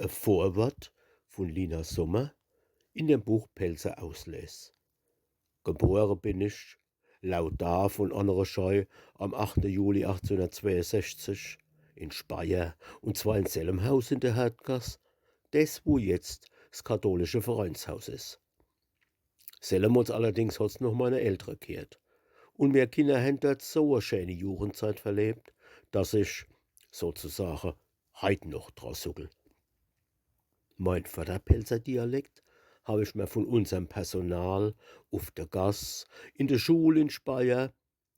Ein Vorwort von Lina Sommer in dem Buch Pelzer Auslees. Geboren bin ich, laut da von Anna Scheu, am 8. Juli 1862 in Speyer, und zwar in selben Haus in der Herdgass, das wo jetzt das katholische Vereinshaus ist. Sellemals allerdings hat's noch meine Eltern gehört. Und wir Kinder haben dort so eine schöne Jugendzeit verlebt, dass ich sozusagen heut noch dran suckel. Mein Vaterpelzer Dialekt habe ich mir von unserem Personal auf der Gass, in der Schule in Speyer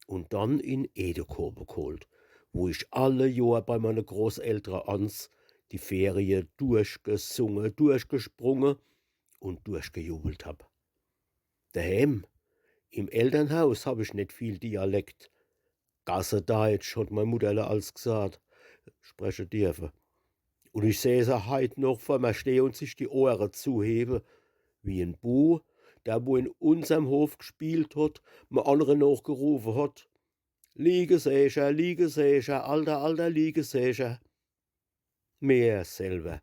und dann in Edekobe geholt, wo ich alle Jahr bei meinen Großeltern ans die Ferien durchgesungen, durchgesprungen und durchgejubelt hab. Daheim, im Elternhaus, habe ich nicht viel Dialekt. Gassendeutsch hat meine Mutter als gesagt, sprechen dürfen. Und ich sehe sie heut noch vor mir stehen und sich die Ohren zuheben, wie ein Bu, der wo in unserem Hof gespielt hat, mir andere nachgerufen hat: Liegesäger, alter Liegesäger. Mehr selber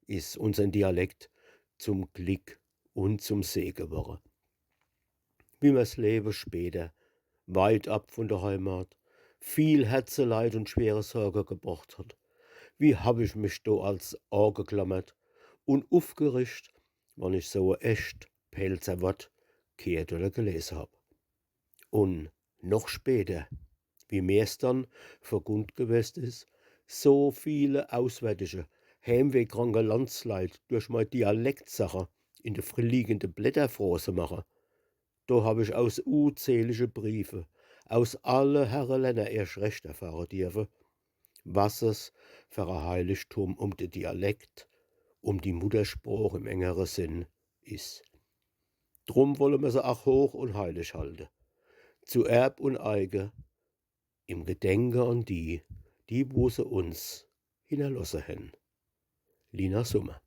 ist unser Dialekt zum Glück und zum Segen geworden. Wie mir's Leben später, weit ab von der Heimat, viel Herzeleid und schwere Sorge gebracht hat. Wie hab ich mich do als angeklammert und aufgericht, wann ich so ein echt Pelzer Wort gehört oder gelesen hab. Und noch später, wie mir's dann vergund gewesen ist, so viele auswärtige, heimwehkranke Landsleit durch mein Dialektsache in de frilliegende Blätterfrose mache, da hab ich aus unzählige Briefe, aus alle Herrenländer erst recht erfahren dürfen, was es für ein Heiligtum um den Dialekt, um die Muttersprache im engeren Sinn ist. Drum wollen wir sie auch hoch und heilig halten, zu Erb und Eige, im Gedenke an die, wo sie uns hinterlassen haben. Lina Sommer.